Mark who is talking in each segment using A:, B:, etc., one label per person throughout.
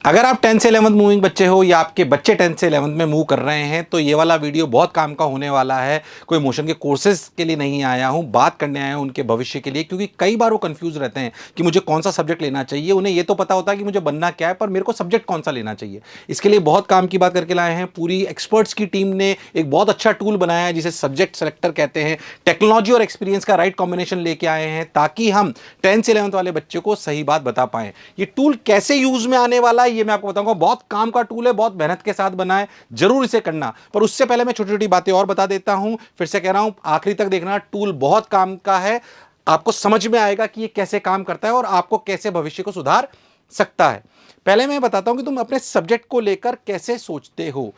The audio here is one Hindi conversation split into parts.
A: अगर आप 10th से 11th मूविंग बच्चे हो या आपके बच्चे 10th से 11th में मूव कर रहे हैं तो ये वाला वीडियो बहुत काम का होने वाला है। कोई मोशन के कोर्सेज के लिए नहीं आया हूं, बात करने आया हूं उनके भविष्य के लिए, क्योंकि कई बार वो कंफ्यूज रहते हैं कि मुझे कौन सा सब्जेक्ट लेना चाहिए। उन्हें ये तो पता होता है कि मुझे बनना क्या है, पर मेरे को सब्जेक्ट कौन सा लेना चाहिए। इसके लिए बहुत काम की बात करके लाए हैं। पूरी एक्सपर्ट्स की टीम ने एक बहुत अच्छा टूल बनाया है जिसे सब्जेक्ट सेलेक्टर कहते हैं। टेक्नोलॉजी और एक्सपीरियंस का राइट कॉम्बिनेशन लेके आए हैं ताकि हम 10th से 11th वाले बच्चे को सही बात बता पाएं। ये टूल कैसे यूज में आने वाला है ये मैं आपको बताऊंगा। बहुत काम का टूल है, बहुत मेहनत के साथ बना है, जरूर इसे करना। पर उससे पहले मैं छोटी छोटी बातें और बता देता हूं। फिर से कह रहा हूं, आखिरी तक देखना। टूल बहुत काम का है, आपको समझ में आएगा कि ये कैसे काम करता है और आपको कैसे भविष्य को सुधार सकता है। पहले मैं बताता हूं कि तुम अपने सब्जेक्ट को लेकर कैसे सोचते हो।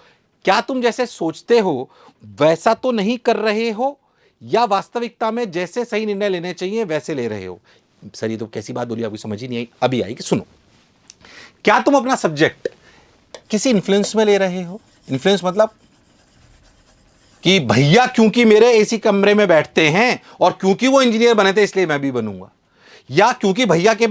A: क्या तुम जैसे सोचते हो वैसा तो नहीं कर रहे हो, या वास्तविकता में जैसे सही निर्णय लेने चाहिए वैसे ले रहे हो। सर ये तो कैसी बात बोली, आपको समझ ही नहीं आई। अभी आई कि सुनो, क्या तुम अपना सब्जेक्ट किसी इन्फ्लुएंस में ले रहे हो। इन्फ्लुएंस मतलब कि भैया क्योंकि मेरे एसी कमरे में बैठते हैं और क्योंकि वो इंजीनियर बने थे इसलिए मैं भी बनूंगा, या क्योंकि भैया के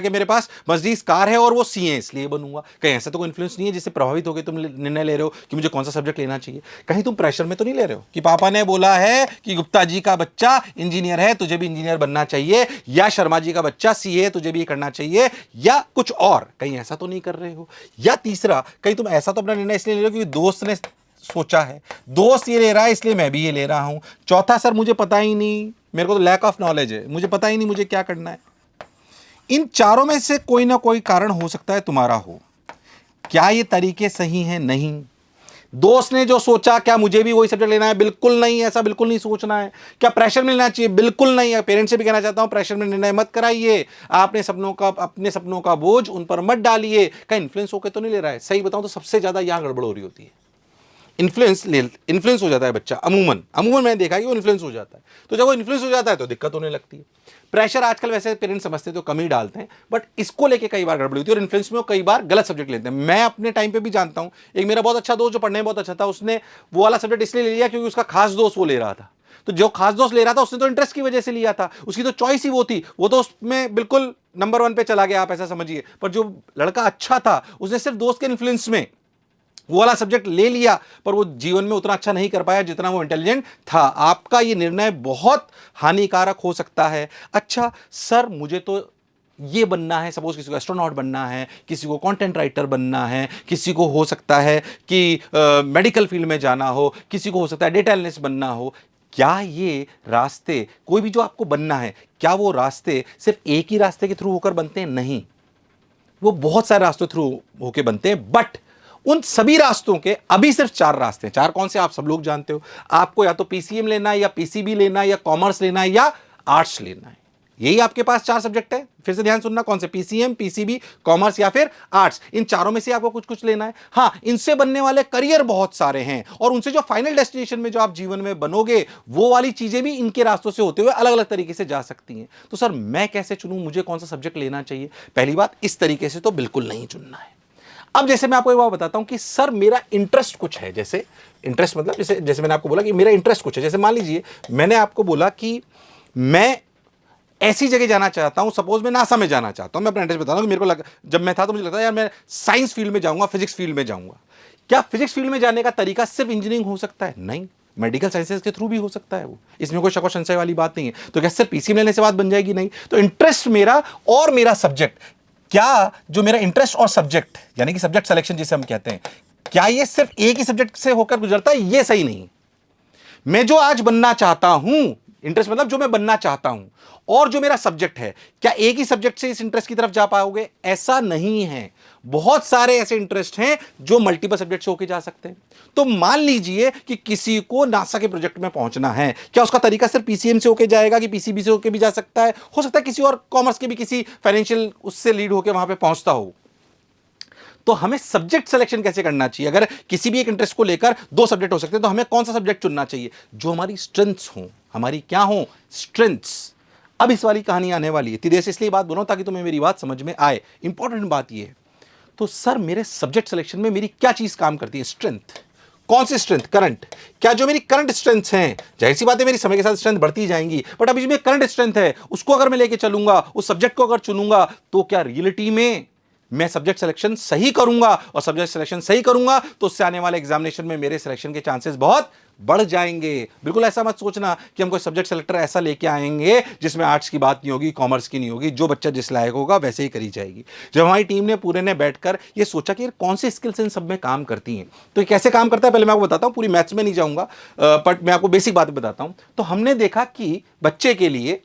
A: मेरे पास मर्सिडीज कार है और वो सीए इसलिए बनूंगा। कहीं ऐसा तो कोई इन्फ्लुएंस नहीं है जिससे प्रभावित होकर तुम निर्णय ले रहे हो कि मुझे कौन सा सब्जेक्ट लेना चाहिए। कहीं तुम प्रेशर में तो नहीं ले रहे हो कि पापा ने बोला है कि गुप्ता जी का बच्चा इंजीनियर है तुझे भी इंजीनियर बनना चाहिए, या शर्मा जी का बच्चा सीए है तुझे भी करना चाहिए, या कुछ और। कहीं ऐसा तो नहीं कर रहे हो। या तीसरा, कहीं तुम ऐसा तो अपना निर्णय इसलिए ले रहे हो क्योंकि दोस्त ने सोचा है, दोस्त ये ले रहा है इसलिए मैं भी ये ले रहा हूं। चौथा, सर मुझे पता ही नहीं, मेरे को तो लैक ऑफ नॉलेज है, मुझे पता ही नहीं मुझे क्या करना है। इन चारों में से कोई ना कोई कारण हो सकता है तुम्हारा हो। क्या ये तरीके सही हैं? नहीं। दोस्त ने जो सोचा क्या मुझे भी वही सब्जेक्ट लेना है? बिल्कुल नहीं, ऐसा बिल्कुल नहीं सोचना है। क्या प्रेशर में लेना चाहिए? बिल्कुल नहीं। पेरेंट्स से भी कहना चाहता हूं, प्रेशर में निर्णय मत कराइए। अपने सपनों का बोझ उन पर मत डालिए। कहीं इन्फ्लुएंस होकर तो नहीं ले रहा है। सही बताऊं तो सबसे ज्यादा यहां गड़बड़ हो रही होती है। इन्फ्लुएंस हो जाता है बच्चा। अमूमन मैंने देखा है कि वो इन्फ्लुएंस हो जाता है। तो जब वो इन्फ्लुएंस हो जाता है तो दिक्कत होने लगती है। प्रेशर आजकल वैसे पेरेंट्स समझते तो कम ही डालते हैं, बट इसको लेके कई बार गड़बड़ी होती है और इन्फ्लुएंस में वो कई बार गलत सब्जेक्ट लेते हैं। मैं अपने टाइम पे भी जानता हूं, एक मेरा बहुत अच्छा दोस्त जो पढ़ने में बहुत अच्छा था, उसने वो वाला सब्जेक्ट इसलिए ले लिया क्योंकि उसका खास दोस्त वो ले रहा था। तो जो खास दोस्त ले रहा था उसने तो इंटरेस्ट की वजह से लिया था, उसकी तो चॉइस ही वो थी, वो तो उसमें बिल्कुल नंबर 1 पे चला गया, आप ऐसा समझिए। पर जो लड़का अच्छा था उसने सिर्फ दोस्त के इन्फ्लुएंस में वो वाला सब्जेक्ट ले लिया, पर वो जीवन में उतना अच्छा नहीं कर पाया जितना वो इंटेलिजेंट था। आपका ये निर्णय बहुत हानिकारक हो सकता है। अच्छा सर मुझे तो ये बनना है, सपोज किसी को एस्ट्रोनॉट बनना है, किसी को कंटेंट राइटर बनना है, किसी को हो सकता है कि मेडिकल फील्ड में जाना हो, किसी को हो सकता है डेटा एनालिस्ट बनना हो। क्या ये रास्ते, कोई भी जो आपको बनना है, क्या वो रास्ते सिर्फ एक ही रास्ते के थ्रू होकर बनते हैं? नहीं, वो बहुत सारे रास्तों थ्रू होके बनते हैं। बट उन सभी रास्तों के अभी सिर्फ 4 रास्ते हैं। 4 कौन से आप सब लोग जानते हो। आपको या तो पीसीएम लेना है, या पीसीबी लेना है, या कॉमर्स लेना है, या आर्ट्स लेना है। यही आपके पास 4 सब्जेक्ट है। फिर से ध्यान सुनना, कौन से? पीसीएम, पीसीबी, कॉमर्स या फिर आर्ट्स। इन चारों में से आपको कुछ कुछ लेना है। हां, इनसे बनने वाले करियर बहुत सारे हैं और उनसे जो फाइनल डेस्टिनेशन में जो आप जीवन में बनोगे वो वाली चीजें भी इनके रास्तों से होते हुए अलग अलग तरीके से जा सकती हैं। तो सर मैं कैसे चुनूं, मुझे कौन सा सब्जेक्ट लेना चाहिए? पहली बात, इस तरीके से तो बिल्कुल नहीं चुनना है। अब जैसे मैं आपको एक बात बताता हूं कि सर मेरा इंटरेस्ट कुछ है, जैसे इंटरेस्ट मतलब जैसे मैंने आपको बोला कि मेरा इंटरेस्ट कुछ है। जैसे मान लीजिए मैंने आपको बोला कि मैं ऐसी जगह जाना चाहता हूं, सपोज मैं नासा में जाना चाहता हूं। मैं अपना इंटरेस्ट बताता हूं कि मेरे को जब मैं था तो मुझे लगता था यार मैं साइंस फील्ड में जाऊंगा, फिजिक्स फील्ड में जाऊंगा। क्या फिजिक्स फील्ड में जाने का तरीका सिर्फ इंजीनियरिंग हो सकता है? नहीं, मेडिकल साइंसेज के थ्रू भी हो सकता है वो, इसमें कोई शक और संशय वाली बात नहीं है। तो क्या सिर्फ पीसीएम लेने से बात बन जाएगी? नहीं। तो इंटरेस्ट मेरा और मेरा सब्जेक्ट, क्या जो मेरा इंटरेस्ट और सब्जेक्ट यानी कि सब्जेक्ट सिलेक्शन जिसे हम कहते हैं, क्या ये सिर्फ एक ही सब्जेक्ट से होकर गुजरता है? ये सही नहीं। मैं जो आज बनना चाहता हूं, इंटरेस्ट मतलब जो मैं बनना चाहता हूं, और जो मेरा सब्जेक्ट है, क्या एक ही सब्जेक्ट से इस इंटरेस्ट की तरफ जा पाओगे? ऐसा नहीं है। बहुत सारे ऐसे इंटरेस्ट हैं जो मल्टीपल सब्जेक्ट से होके जा सकते हैं। तो मान लीजिए कि किसी को नासा के प्रोजेक्ट में पहुंचना है, क्या उसका तरीका सिर्फ पीसीएम से होके जाएगा कि पीसीबी से होके भी जा सकता है? हो सकता है किसी और कॉमर्स के भी किसी फाइनेंशियल उससे लीड होकर वहां पे पहुंचता हो। तो हमें सब्जेक्ट सिलेक्शन कैसे करना चाहिए? अगर किसी भी एक इंटरेस्ट को लेकर 2 सब्जेक्ट हो सकते हैं तो हमें कौन सा सब्जेक्ट चुनना चाहिए? जो हमारी स्ट्रेंथ्स हो, हमारी क्या हो? स्ट्रेंथ्स। अब इस वाली कहानी आने वाली है, धीरे से इसलिए बात बोलो ताकि तुम्हें मेरी बात समझ में आए। इंपॉर्टेंट बात यह है। तो सर मेरे सब्जेक्ट सिलेक्शन में मेरी क्या चीज काम करती है? स्ट्रेंथ। कौन सी स्ट्रेंथ? करंट। क्या जो मेरी करंट स्ट्रेंथ हैं, जाहिर सी बात है मेरी समय के साथ स्ट्रेंथ बढ़ती जाएंगी, बट अभी जो मेरी करंट स्ट्रेंथ है उसको अगर मैं लेके चलूंगा, उस सब्जेक्ट को अगर चुनूंगा, तो क्या रियलिटी में मैं सब्जेक्ट सिलेक्शन सही करूंगा, और सब्जेक्ट सिलेक्शन सही करूंगा तो उससे आने वाले एग्जामिनेशन में मेरे सिलेक्शन के चांसेस बहुत बढ़ जाएंगे। बिल्कुल ऐसा मत सोचना कि हम कोई सब्जेक्ट सेलेक्टर ऐसा लेके आएंगे जिसमें आर्ट्स की बात नहीं होगी, कॉमर्स की नहीं होगी, जो बच्चा जिस लायक होगा वैसे ही करी जाएगी। जब हमारी टीम ने पूरे ने बैठकर ये सोचा कि कौन सी स्किल्स इन सब में काम करती हैं, तो ये कैसे काम करता है पहले मैं आपको बताता हूं, पूरी मैथ्स में नहीं जाऊंगा, बट मैं आपको बेसिक बात बताता हूं। तो हमने देखा कि बच्चे के लिए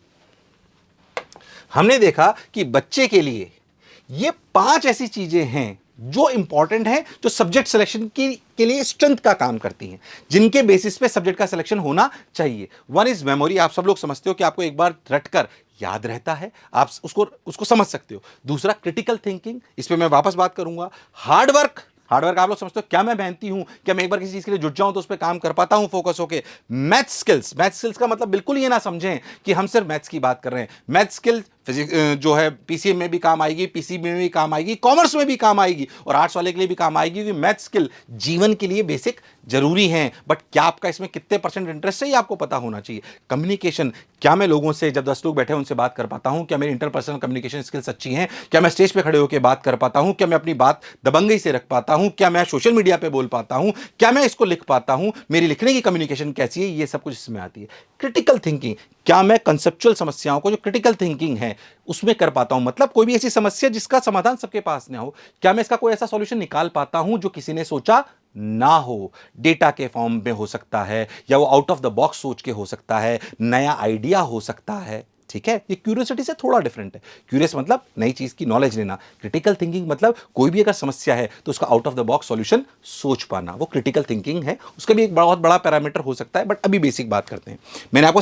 A: ये 5 ऐसी चीजें हैं जो इंपॉर्टेंट हैं, जो सब्जेक्ट सिलेक्शन के लिए स्ट्रेंथ का काम करती हैं, जिनके बेसिस पे सब्जेक्ट का सिलेक्शन होना चाहिए। वन इज मेमोरी, आप सब लोग समझते हो कि आपको एक बार रटकर याद रहता है, आप उसको समझ सकते हो। दूसरा क्रिटिकल थिंकिंग, इस पे मैं वापस बात करूंगा। हार्डवर्क, हार्डवर्क आप लोग समझते हो, क्या मैं मेहनती हूं, क्या मैं एक बार किसी चीज के लिए जुट जाऊं तो उस पर काम कर पाता हूं फोकस होके। मैथ स्किल्स, मैथ स्किल्स का मतलब बिल्कुल ये ना समझें कि हम सिर्फ मैथ्स की बात कर रहे हैं। मैथ स्किल फिजिक्स जो है पीसीएम में भी काम आएगी, पीसीबी में भी काम आएगी, कॉमर्स में भी काम आएगी, और आर्ट्स वाले के लिए भी काम आएगी, क्योंकि मैथ स्किल जीवन के लिए बेसिक जरूरी है। बट क्या आपका इसमें कितने परसेंट इंटरेस्ट है ये आपको पता होना चाहिए। कम्युनिकेशन, क्या मैं लोगों से जब 10 लोग बैठे उनसे बात कर पाता हूं, क्या मेरी इंटरपर्सनल कम्युनिकेशन स्किल्स अच्छी हैं, क्या मैं स्टेज पे खड़े होकर बात कर पाता हूं, क्या मैं अपनी बात दबंगई से रख पाता हूं, क्या मैं सोशल मीडिया पे बोल पाता हूं, क्या मैं इसको लिख पाता हूं, मेरी लिखने की कम्युनिकेशन कैसी है, ये सब कुछ इसमें आती है। क्रिटिकल थिंकिंग, क्या मैं कंसेप्चुअल समस्याओं को, जो क्रिटिकल थिंकिंग है उसमें कर पाता हूं, मतलब कोई भी ऐसी समस्या जिसका समाधान सबके पास ना हो, क्या मैं इसका कोई ऐसा सॉल्यूशन निकाल पाता हूं जो किसी ने सोचा ना हो। डेटा के फॉर्म में हो सकता है, या वो आउट ऑफ द बॉक्स सोच के हो सकता है, नया आइडिया हो सकता है। ठीक है, ये क्यूरियोसिटी से थोड़ा डिफरेंट है। क्यूरियस मतलब नई चीज की नॉलेज लेना, क्रिटिकल थिंकिंग मतलब कोई भी अगर समस्या है तो उसका out of the box solution सोच पाना, वो क्रिटिकल थिंकिंग है। उसका भी एक बहुत बड़ा पैरामीटर हो सकता है, बट अभी बेसिक बात करते हैं। मैंने आपको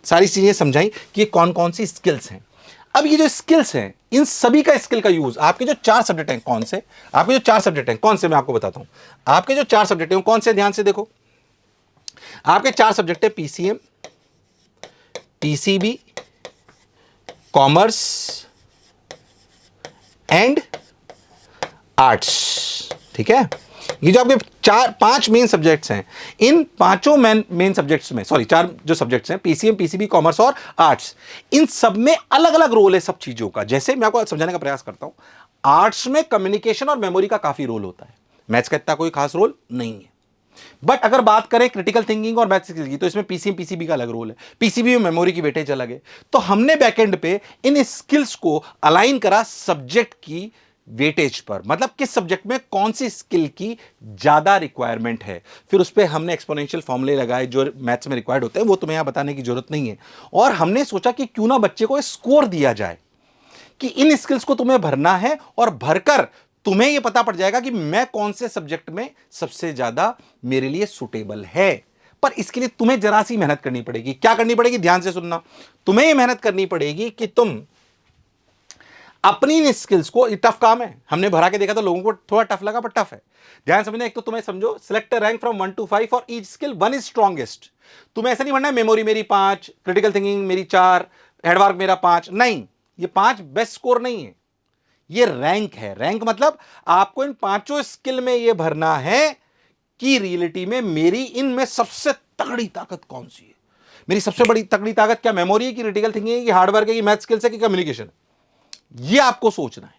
A: सारी चीजें समझाई कि कौन कौन सी स्किल्स हैं। अब ये जो स्किल्स हैं, इन सभी का स्किल का यूज आपके जो 4 सब्जेक्ट हैं, कौन से, आपके जो 4 सब्जेक्ट हैं कौन से, मैं आपको बताता हूं। आपके जो 4 सब्जेक्ट हैं कौन से, ध्यान से देखो। आपके 4 सब्जेक्ट है PCM, PCB, commerce and arts. ठीक है, ये जो आपके 4-5 मेन सब्जेक्ट्स हैं, इन पांचों मेन सब्जेक्ट्स में, सॉरी 4 जो सब्जेक्ट्स हैं, पीसीएम, पीसीबी, कॉमर्स और आर्ट्स, इन सब में अलग अलग रोल है सब चीजों का। जैसे मैं आपको समझाने का प्रयास करता हूं, आर्ट्स में कम्युनिकेशन और मेमोरी का काफी रोल होता है, मैथ्स का इतना कोई खास रोल नहीं है। बट अगर बात करें क्रिटिकल थिंकिंग और मैथ्स की, तो इसमें पीसीएम पीसीबी का अलग रोल है, पीसीबी में मेमोरी की वेटेज अलग है। तो हमने बैकएंड पे इन स्किल्स को अलाइन करा सब्जेक्ट की वेटेज पर, मतलब किस सब्जेक्ट में कौन सी स्किल की ज्यादा रिक्वायरमेंट है। फिर उस पर हमने एक्सपोनेंशियल फॉर्मूले लगाए जो मैथ्स में रिक्वायर्ड होते हैं, वो तुम्हें यहां बताने की जरूरत नहीं है। और हमने सोचा कि क्यों ना बच्चे को स्कोर दिया जाए कि इन स्किल्स को तुम्हें भरना है, और भरकर तुम्हें यह पता पड़ जाएगा कि मैं कौन से सब्जेक्ट में सबसे ज्यादा मेरे लिए सुटेबल है। पर इसके लिए तुम्हें जरा सी मेहनत करनी पड़ेगी। क्या करनी पड़ेगी, ध्यान से सुनना। तुम्हें यह मेहनत करनी पड़ेगी कि तुम अपनी इन स्किल्स को, टफ काम है, हमने भरा के देखा तो लोगों को थोड़ा टफ लगा, पर टफ है। ध्यान समझना, एक तो तुम्हें समझो, select rank from 1 to 5 for each skill, 1 is strongest. तुम्हें ऐसा नहीं भरना है मेमोरी मेरी 5, क्रिटिकल थिंकिंग मेरी 4, हेडवर्क मेरा 5, नहीं, ये 5 बेस्ट स्कोर नहीं है, ये रैंक है। रैंक मतलब आपको इन पांचों स्किल में यह भरना है कि रियलिटी में मेरी इनमें सबसे तगड़ी ताकत कौन सी है। मेरी सबसे बड़ी तगड़ी ताकत क्या मेमोरी है, कि क्रिटिकल थिंकिंग है, कि हार्डवर्क है, कि मैथ स्किल्स है, कि कम्युनिकेशन है। ये आपको सोचना है,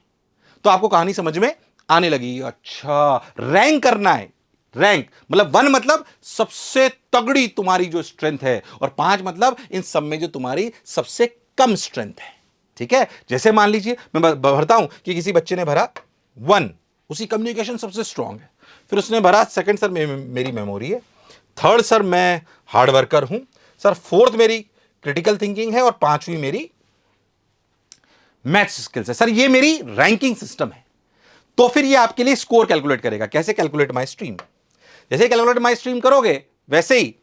A: तो आपको कहानी समझ में आने लगी। अच्छा, रैंक करना है। रैंक मतलब 1 मतलब सबसे तगड़ी तुम्हारी जो स्ट्रेंथ है, और 5 मतलब इन सब में जो तुम्हारी सबसे कम स्ट्रेंथ है। ठीक है, जैसे मान लीजिए मैं भरता हूं कि किसी बच्चे ने भरा 1, उसी कम्युनिकेशन सबसे स्ट्रांग है। फिर उसने भरा सेकंड सर मेरी मेमोरी है, थर्ड सर मैं हार्ड वर्कर हूं, सर फोर्थ मेरी क्रिटिकल थिंकिंग है, और पांचवी मेरी मैथ्स स्किल्स है। सर ये मेरी रैंकिंग सिस्टम है। तो फिर ये आपके लिए स्कोर कैलकुलेट करेगा। कैसे, कैलकुलेट माई स्ट्रीम। जैसे कैलकुलेट माई स्ट्रीम करोगे वैसे ही,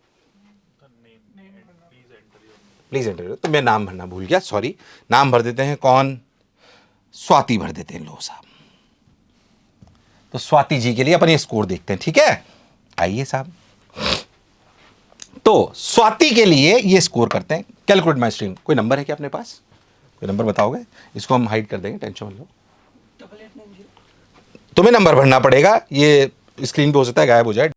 A: प्लीज एंटर, तो मैं नाम भरना भूल गया, सॉरी। नाम भर देते हैं, कौन, स्वाति भर देते हैं लो साहब। तो स्वाति जी के लिए अपन ये स्कोर देखते हैं, ठीक है। आइए साहब, तो स्वाति के लिए ये स्कोर करते हैं। कैलकुलेट माई स्ट्रीम, कोई नंबर है क्या अपने पास, कोई नंबर बताओगे, इसको हम हाइड कर देंगे, टेंशन मत लो। तुम्हें नंबर भरना पड़ेगा, ये स्क्रीन पे हो सकता है गायब हो जाए।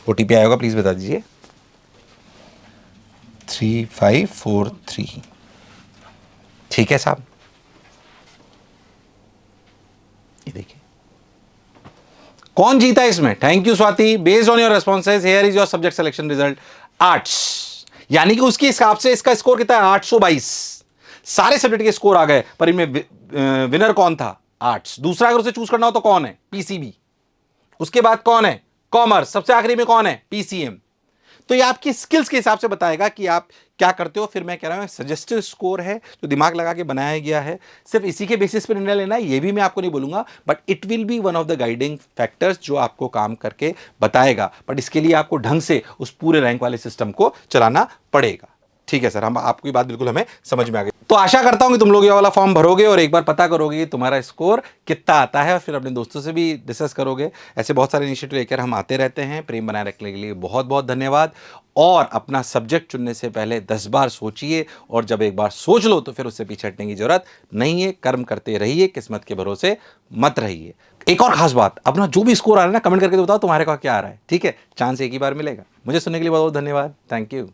A: ओटीपी आएगा, प्लीज बता दीजिए। 3543। ठीक है साहब, ये देखिए कौन जीता इसमें। Thank you Swati, based on your responses here is your subject selection result. Arts, यानी कि उसके हिसाब से इसका स्कोर कितना है, 822। सारे सब्जेक्ट के स्कोर आ गए, पर इनमें विनर कौन था, आर्ट्स। दूसरा अगर उसे चूज करना हो तो कौन है, पीसीबी। उसके बाद कौन है, कॉमर्स। सबसे आखिरी में कौन है, पीसीएम। तो ये आपकी स्किल्स के हिसाब से बताएगा कि आप क्या करते हो। फिर मैं कह रहा हूं सजेस्टिव स्कोर है जो दिमाग लगा के बनाया गया है, सिर्फ इसी के बेसिस पर निर्णय लेना है ये भी मैं आपको नहीं बोलूंगा, but it will be one of the guiding factors जो आपको काम करके बताएगा। बट इसके लिए आपको ढंग से उस पूरे रैंक वाले सिस्टम को चलाना पड़ेगा। ठीक है सर, हम आपकी बात बिल्कुल हमें समझ में आ गई। तो आशा करता हूं कि तुम लोग ये वाला फॉर्म भरोगे और एक बार पता करोगे कि तुम्हारा स्कोर कितना आता है, और फिर अपने दोस्तों से भी डिस्कस करोगे। ऐसे बहुत सारे इनिशिएटिव लेकर हम आते रहते हैं। प्रेम बनाए रखने के लिए बहुत बहुत धन्यवाद। और अपना सब्जेक्ट चुनने से पहले 10 बार सोचिए, और जब एक बार सोच लो तो फिर उससे पीछे हटने की जरूरत नहीं है। कर्म करते रहिए, किस्मत के भरोसे मत रहिए। एक और खास बात, अपना जो भी स्कोर आ रहा है ना, कमेंट करके तो बताओ तुम्हारे का क्या आ रहा है। ठीक है, चांस एक ही बार मिलेगा। मुझे सुनने के लिए बहुत बहुत धन्यवाद। Thank you.